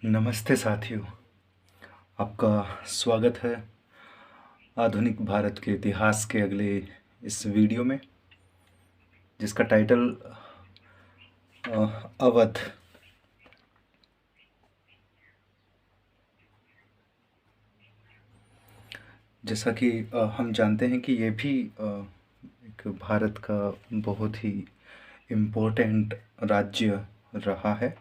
नमस्ते साथियों, आपका स्वागत है आधुनिक भारत के इतिहास के अगले इस वीडियो में, जिसका टाइटल अवध। जैसा कि हम जानते हैं कि ये भी एक भारत का बहुत ही इम्पोर्टेंट राज्य रहा है।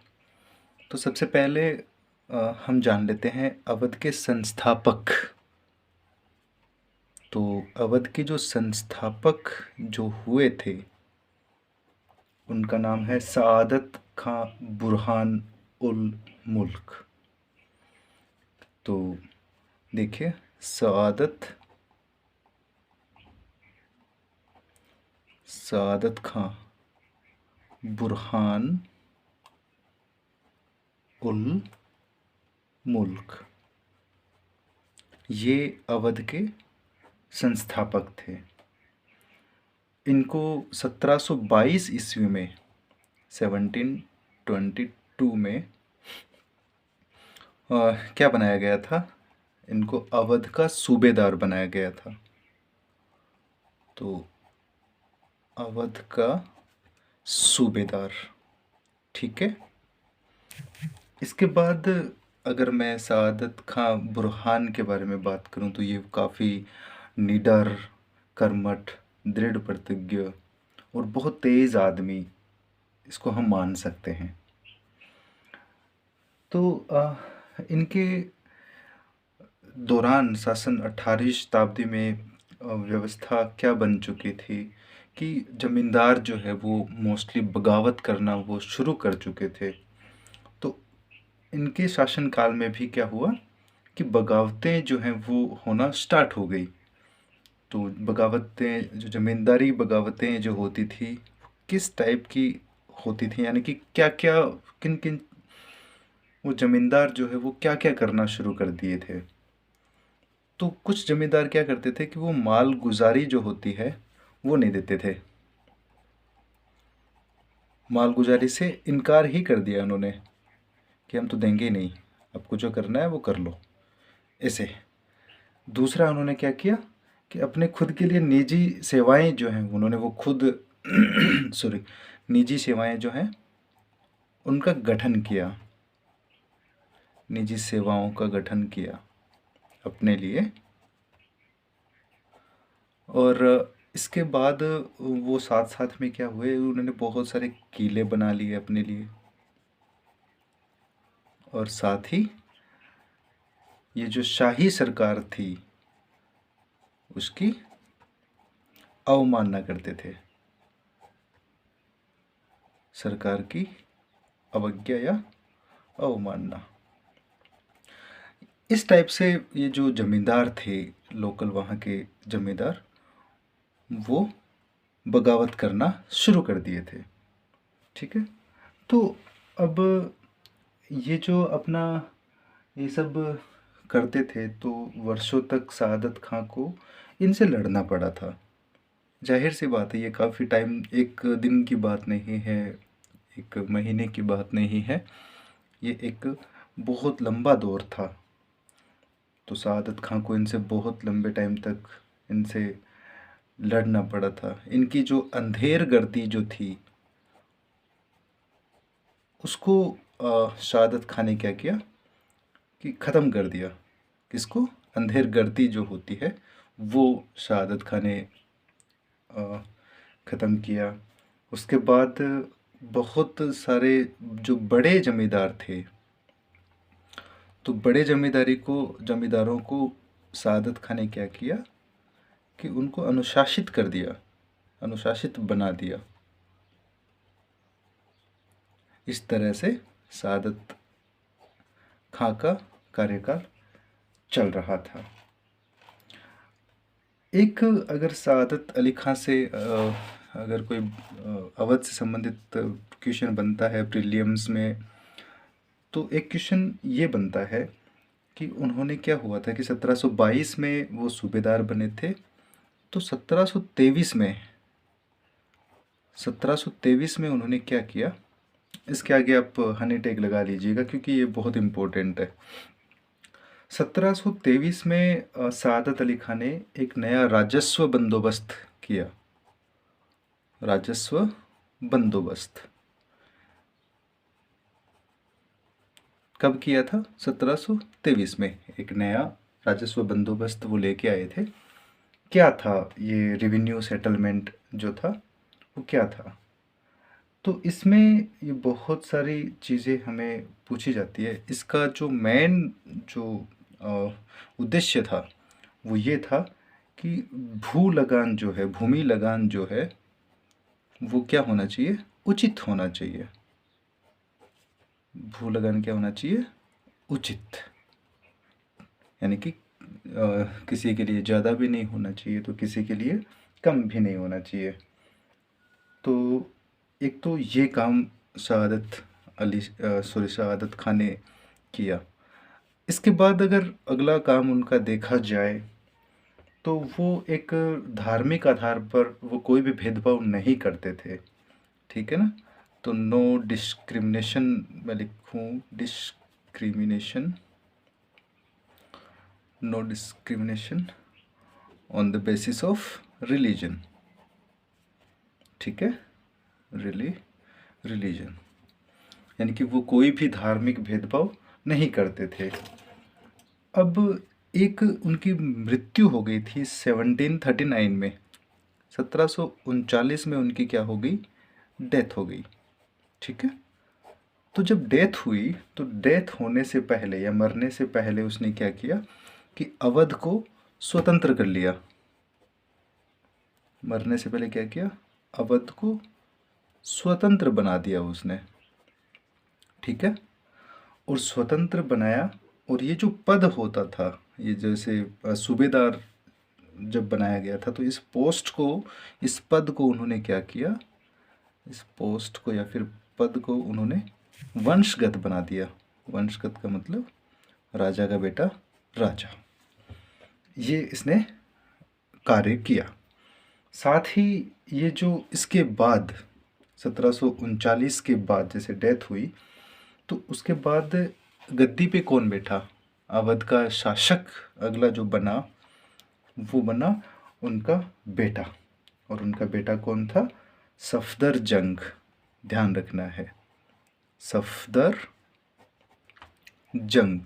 तो सबसे पहले हम जान लेते हैं अवध के संस्थापक। तो अवध के जो संस्थापक जो हुए थे उनका नाम है सआदत खां बुरहान उल मुल्क। तो देखिए, सआदत सआदत खां बुरहान उल मुल्क ये अवध के संस्थापक थे। इनको 1722 ईस्वी में 1722 में क्या बनाया गया था? इनको अवध का सूबेदार बनाया गया था। तो अवध का सूबेदार, ठीक है। इसके बाद अगर मैं सआदत खां बुरहान के बारे में बात करूं तो ये काफ़ी निडर, कर्मठ, दृढ़ प्रतिज्ञ और बहुत तेज़ आदमी, इसको हम मान सकते हैं। तो इनके दौरान शासन 18वीं शताब्दी में व्यवस्था क्या बन चुकी थी कि जमींदार जो है वो मोस्टली बगावत करना वो शुरू कर चुके थे। तो इनके शासनकाल में भी क्या हुआ कि बगावतें जो हैं वो होना स्टार्ट हो गई। तो बगावतें, जो ज़मींदारी बगावतें जो होती थी, किस टाइप की होती थी, यानी कि क्या क्या, किन किन, वो ज़मींदार जो है वो क्या क्या करना शुरू कर दिए थे। तो कुछ ज़मींदार क्या करते थे कि वो माल गुजारी जो होती है वो नहीं देते थे। माल गुजारी से इनकार ही कर दिया उन्होंने कि हम तो देंगे ही नहीं, आपको जो करना है वो कर लो, ऐसे। दूसरा उन्होंने क्या किया कि अपने खुद के लिए निजी सेवाएं जो हैं उन्होंने वो खुद सॉरी, निजी सेवाएं जो हैं उनका गठन किया, निजी सेवाओं का गठन किया अपने लिए। और इसके बाद वो साथ साथ में क्या हुए, उन्होंने बहुत सारे किले बना लिए अपने लिए, और साथ ही ये जो शाही सरकार थी उसकी अवमानना करते थे, सरकार की अवज्ञा या अवमानना। इस टाइप से ये जो जमींदार थे, लोकल वहाँ के जमींदार, वो बगावत करना शुरू कर दिए थे, ठीक है। तो अब ये जो अपना ये सब करते थे तो वर्षों तक सआदत खां को इनसे लड़ना पड़ा था। जाहिर सी बात है, ये काफ़ी टाइम, एक दिन की बात नहीं है, एक महीने की बात नहीं है, ये एक बहुत लंबा दौर था। तो सआदत खां को इनसे बहुत लंबे टाइम तक इनसे लड़ना पड़ा था। इनकी जो अंधेर गर्दी जो थी उसको सआदत खां ने क्या किया कि ख़त्म कर दिया। किसको? अंधेर गर्दी जो होती है वो सआदत खां ने ख़त्म किया। उसके बाद बहुत सारे जो बड़े जमींदार थे, तो बड़े जमींदारों को सआदत खां ने क्या किया कि उनको अनुशासित कर दिया, अनुशासित बना दिया। इस तरह से सआदत खां का कार्यकाल चल रहा था। एक अगर सआदत अली खां से अगर कोई अवध से संबंधित क्वेश्चन बनता है प्रीलिम्स में, तो एक क्वेश्चन ये बनता है कि उन्होंने, क्या हुआ था कि 1722 में वो सूबेदार बने थे। तो 1723 में उन्होंने क्या किया इसके आगे आप हनी टैग लगा लीजिएगा क्योंकि ये बहुत इम्पोर्टेंट है। 1723 में सादत अली खान ने एक नया राजस्व बंदोबस्त किया। राजस्व बंदोबस्त कब किया था? 1723 में एक नया राजस्व बंदोबस्त वो लेके आए थे। क्या था ये रेवेन्यू सेटलमेंट जो था वो क्या था? तो इसमें ये बहुत सारी चीज़ें हमें पूछी जाती है। इसका जो मेन जो अ, उद्देश्य था वो ये था कि भू लगान जो है, भूमि लगान जो है वो क्या होना चाहिए? उचित होना चाहिए। भू लगान क्या होना चाहिए? उचित। यानी कि किसी के लिए ज़्यादा भी नहीं होना चाहिए तो किसी के लिए कम भी नहीं होना चाहिए। तो एक तो ये काम शहादत खान ने किया। इसके बाद अगर अगला काम उनका देखा जाए तो वो एक धार्मिक आधार पर वो कोई भी भेदभाव नहीं करते थे। ठीक है ना? तो नो डिस्क्रिमिनेशन, मैं लिखूँ discrimination, no discrimination on the basis of religion. ठीक है? रिलीजन यानी कि वो कोई भी धार्मिक भेदभाव नहीं करते थे। अब एक उनकी मृत्यु हो गई थी 1739 में। 1739 में उनकी क्या हो गई? डेथ हो गई। ठीक है? तो जब डेथ हुई तो डेथ होने से पहले या मरने से पहले उसने क्या किया कि अवध को स्वतंत्र कर लिया। मरने से पहले क्या किया? अवध को स्वतंत्र बना दिया उसने। ठीक है? और स्वतंत्र बनाया। और ये जो पद होता था, ये जैसे सूबेदार जब बनाया गया था तो इस पोस्ट को, इस पद को उन्होंने क्या किया? इस पोस्ट को या फिर पद को उन्होंने वंशगत बना दिया। वंशगत का मतलब राजा का बेटा राजा। ये इसने कार्य किया। साथ ही ये जो इसके बाद 1739 के बाद जैसे डेथ हुई तो उसके बाद गद्दी पे कौन बैठा? अवध का शासक अगला जो बना वो बना उनका बेटा। और उनका बेटा कौन था? सफदर जंग। ध्यान रखना है, सफदर जंग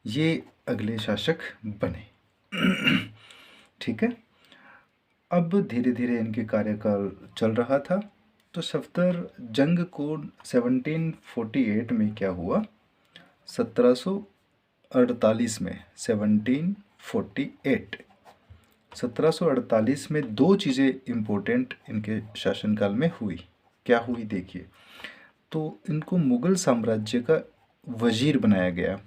ये अगले शासक बने। ठीक है? अब धीरे धीरे इनके कार्यकाल चल रहा था। तो सफदर जंग को 1748 में क्या हुआ? 1748 में 1748 में दो चीज़ें इम्पोर्टेंट इनके शासनकाल में हुई। क्या हुई देखिए। तो इनको मुगल साम्राज्य का वजीर बनाया गया।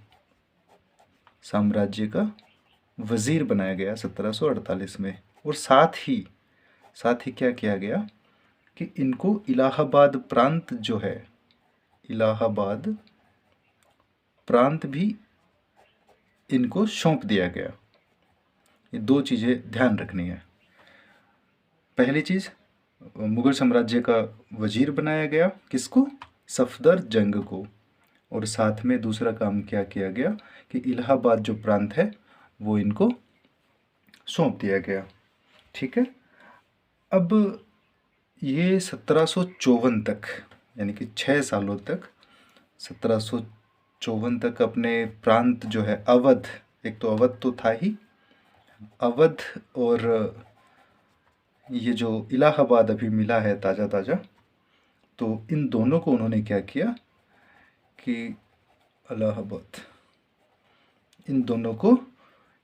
साम्राज्य का वजीर बनाया गया 1748 में। और साथ ही क्या किया गया कि इनको इलाहाबाद प्रांत जो है, इलाहाबाद प्रांत भी इनको सौंप दिया गया। ये दो चीज़ें ध्यान रखनी है। पहली चीज़, मुगल साम्राज्य का वजीर बनाया गया किसको? सफदर जंग को। और साथ में दूसरा काम क्या किया गया कि इलाहाबाद जो प्रांत है वो इनको सौंप दिया गया। ठीक है? अब ये 1754 तक यानी कि 6 सालों तक, 1754 तक अपने प्रांत जो है अवध, एक तो अवध तो था ही, अवध और ये जो इलाहाबाद अभी मिला है ताज़ा ताज़ा, तो इन दोनों को उन्होंने क्या किया कि इलाहाबाद, इन दोनों को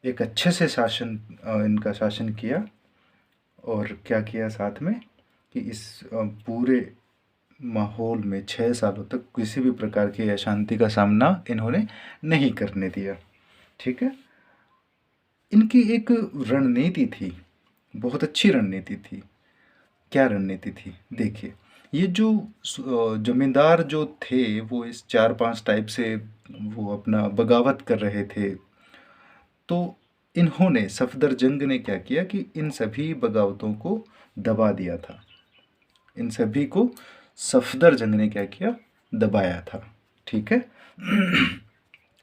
एक अच्छे से इनका शासन किया। और क्या किया साथ में कि इस पूरे माहौल में 6 सालों तक किसी भी प्रकार की अशांति का सामना इन्होंने नहीं करने दिया। ठीक है? इनकी एक रणनीति थी, बहुत अच्छी रणनीति थी। क्या रणनीति थी देखिए। ये जो जमींदार जो थे वो इस 4-5 टाइप से वो अपना बगावत कर रहे थे। तो इन्होंने, सफदरजंग ने क्या किया कि इन सभी बगावतों को दबा दिया था। इन सभी को सफदर जंग ने क्या किया, दबाया था। ठीक है।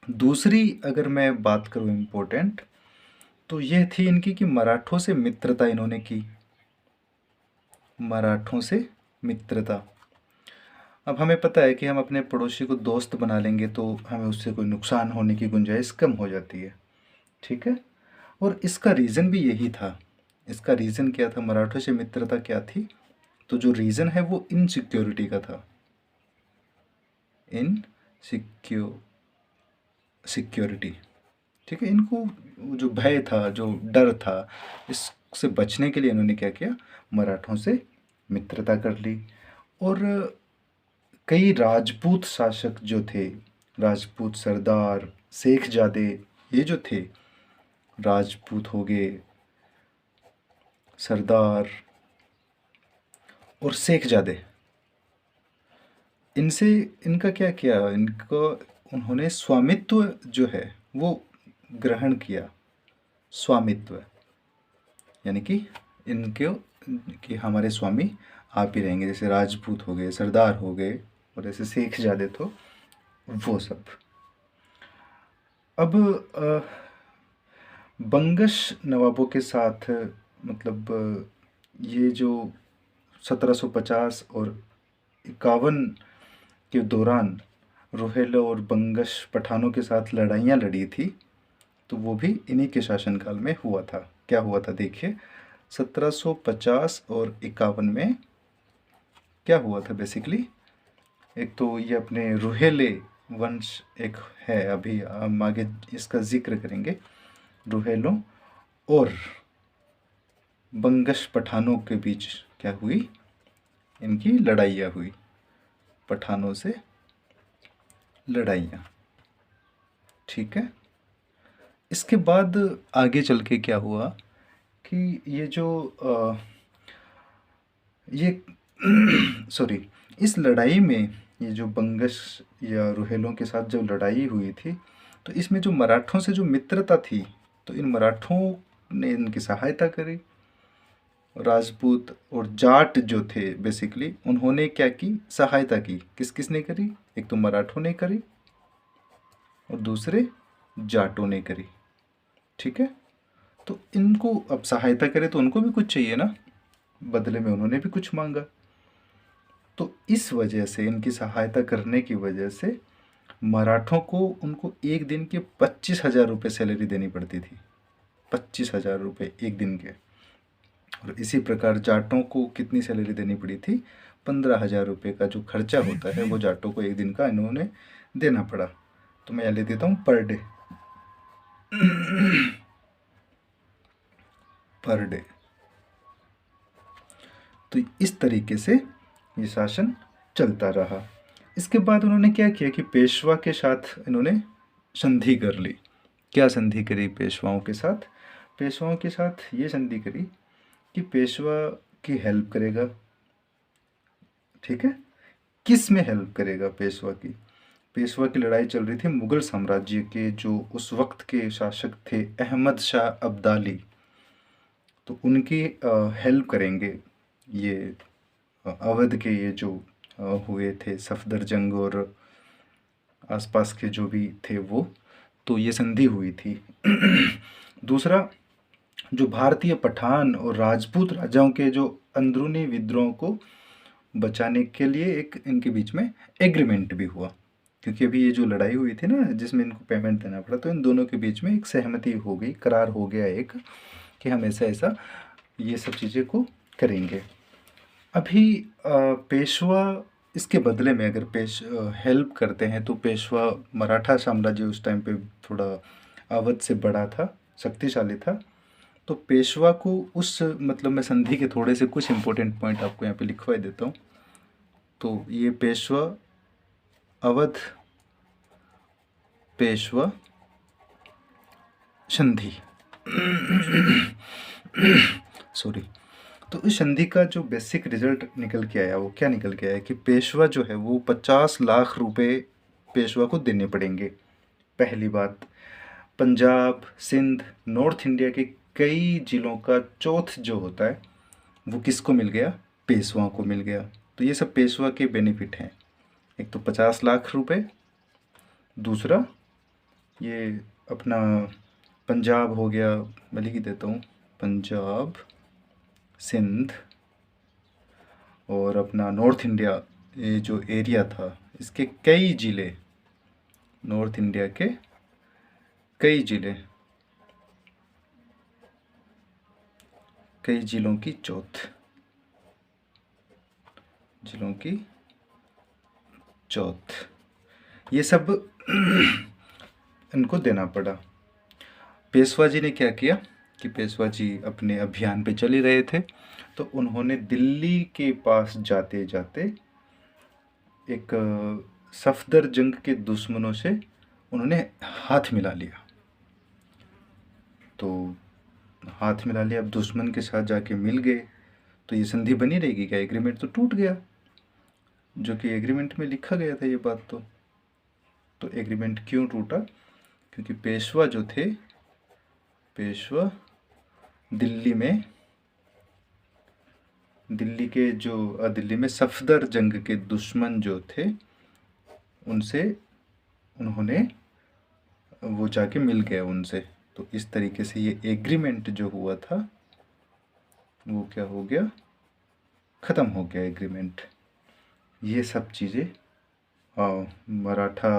दूसरी अगर मैं बात करूँ इम्पोर्टेंट, तो यह थी इनकी कि मराठों से मित्रता इन्होंने की, मराठों से मित्रता। अब हमें पता है कि हम अपने पड़ोसी को दोस्त बना लेंगे तो हमें उससे कोई नुकसान होने की गुंजाइश कम हो जाती है। ठीक है। और इसका रीज़न भी यही था। इसका रीज़न क्या था, मराठों से मित्रता क्या थी? तो जो रीज़न है वो इनसिक्योरिटी का था। इन सिक्योरिटी। ठीक है। इनको जो भय था, जो डर था, इससे बचने के लिए इन्होंने क्या किया, मराठों से मित्रता कर ली। और कई राजपूत शासक जो थे, राजपूत सरदार, शेखजादे, ये जो थे, राजपूत हो गए, सरदार और शेखजादे, इनसे इनका क्या किया, इनको उन्होंने स्वामित्व जो है वो ग्रहण किया। स्वामित्व यानी कि इनके, कि हमारे स्वामी आप ही रहेंगे। जैसे राजपूत हो गए, सरदार हो गए, और जैसे शेखजादे तो वो सब। अब बंगश नवाबों के साथ, मतलब ये जो 1750 और 51 के दौरान रोहेला और बंगश पठानों के साथ लड़ाइयाँ लड़ी थी, तो वो भी इन्हीं के शासनकाल में हुआ था। क्या हुआ था देखिए, 1750 और 51 में क्या हुआ था बेसिकली। एक तो ये अपने रोहेले वंश एक है, अभी हम आगे इसका जिक्र करेंगे। रोहेलों और बंगश पठानों के बीच क्या हुई, इनकी लड़ाइयाँ हुई, पठानों से लड़ाइयाँ। ठीक है। इसके बाद आगे चल के क्या हुआ कि ये जो ये सॉरी, इस लड़ाई में, ये जो बंगश या रोहेलों के साथ जो लड़ाई हुई थी, तो इसमें जो मराठों से जो मित्रता थी, तो इन मराठों ने इनकी सहायता करी। राजपूत और जाट जो थे बेसिकली, उन्होंने क्या की, सहायता की। किस किस ने करी, एक तो मराठों ने करी और दूसरे जाटों ने करी। ठीक है। तो इनको अब सहायता करे तो उनको भी कुछ चाहिए ना, बदले में उन्होंने भी कुछ मांगा। तो इस वजह से, इनकी सहायता करने की वजह से, मराठों को उनको एक दिन के 25,000 रुपये सैलरी देनी पड़ती थी। 25,000 रुपये एक दिन के। और इसी प्रकार जाटों को कितनी सैलरी देनी पड़ी थी, 15,000 रुपये का जो खर्चा होता है वो जाटों को एक दिन का इन्होंने देना पड़ा। तो मैं यहाँ ले देता हूँ पर डे, पर डे। तो इस तरीके से ये शासन चलता रहा। इसके बाद उन्होंने क्या किया कि पेशवा के साथ इन्होंने संधि कर ली। क्या संधि करी पेशवाओं के साथ? पेशवाओं के साथ ये संधि करी कि पेशवा की हेल्प करेगा। ठीक है। किस में हेल्प करेगा पेशवा की? पेशवा की लड़ाई चल रही थी मुगल साम्राज्य के जो उस वक्त के शासक थे अहमद शाह अब्दाली, तो उनकी हेल्प करेंगे ये अवध के ये जो हुए थे सफदर जंग और आसपास के जो भी थे वो, तो ये संधि हुई थी। दूसरा, जो भारतीय पठान और राजपूत राजाओं के जो अंदरूनी विद्रोह को बचाने के लिए एक इनके बीच में एग्रीमेंट भी हुआ। क्योंकि अभी ये जो लड़ाई हुई थी ना, जिसमें इनको पेमेंट देना पड़ा, तो इन दोनों के बीच में एक सहमति हो गई, करार हो गया एक, कि हम ऐसा ऐसा ये सब चीज़ें को करेंगे। अभी पेशवा इसके बदले में अगर हेल्प करते हैं, तो पेशवा मराठा साम्राज्य उस टाइम पे थोड़ा अवध से बड़ा था, शक्तिशाली था। तो पेशवा को उस, मतलब मैं संधि के थोड़े से कुछ इंपॉर्टेंट पॉइंट आपको यहाँ पे लिखवा देता हूँ। तो ये पेशवा अवध पेशवा संधि सॉरी। तो इस संधि का जो बेसिक रिजल्ट निकल के आया वो क्या निकल के आया कि पेशवा जो है वो 50 लाख रुपए पेशवा को देने पड़ेंगे। पहली बात, पंजाब, सिंध, नॉर्थ इंडिया के कई जिलों का चौथ जो होता है वो किसको मिल गया, पेशवाओं को मिल गया। तो ये सब पेशवा के बेनिफिट हैं। एक तो 50 लाख रुपए, दूसरा ये अपना पंजाब हो गया, मैं लिख ही देता हूँ, पंजाब, सिंध और अपना नॉर्थ इंडिया, ये जो एरिया था इसके कई ज़िले, नॉर्थ इंडिया के कई ज़िले, कई ज़िलों की चौथ, ये सब इनको देना पड़ा। पेशवा जी ने क्या किया कि पेशवा जी अपने अभियान पे चल ही रहे थे, तो उन्होंने दिल्ली के पास जाते जाते एक सफदरजंग के दुश्मनों से उन्होंने हाथ मिला लिया। तो हाथ मिला लिया, अब दुश्मन के साथ जाके मिल गए, तो ये संधि बनी रहेगी क्या? एग्रीमेंट तो टूट गया, जो कि एग्रीमेंट में लिखा गया था ये बात। तो एग्रीमेंट क्यों टूटा? क्योंकि पेशवा जो थे, पेशवा दिल्ली में सफदरजंग के दुश्मन जो थे उनसे उन्होंने वो जाके मिल गए उनसे। तो इस तरीके से ये एग्रीमेंट जो हुआ था वो क्या हो गया? ख़त्म हो गया एग्रीमेंट। ये सब चीज़ें मराठा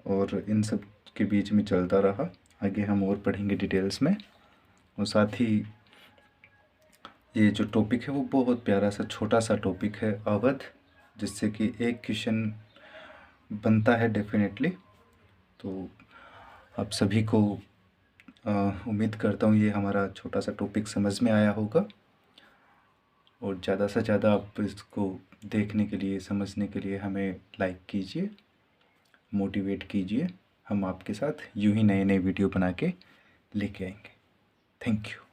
और इन सब के बीच में चलता रहा। आगे हम और पढ़ेंगे डिटेल्स में। और साथ ही ये जो टॉपिक है वो बहुत प्यारा सा छोटा सा टॉपिक है, अवध, जिससे कि एक क्वेश्चन बनता है डेफिनेटली। तो आप सभी को उम्मीद करता हूँ ये हमारा छोटा सा टॉपिक समझ में आया होगा, और ज़्यादा से ज़्यादा आप इसको देखने के लिए, समझने के लिए हमें लाइक कीजिए, मोटिवेट कीजिए। हम आपके साथ यूं ही नए नए वीडियो बना के लेके आएंगे। Thank you.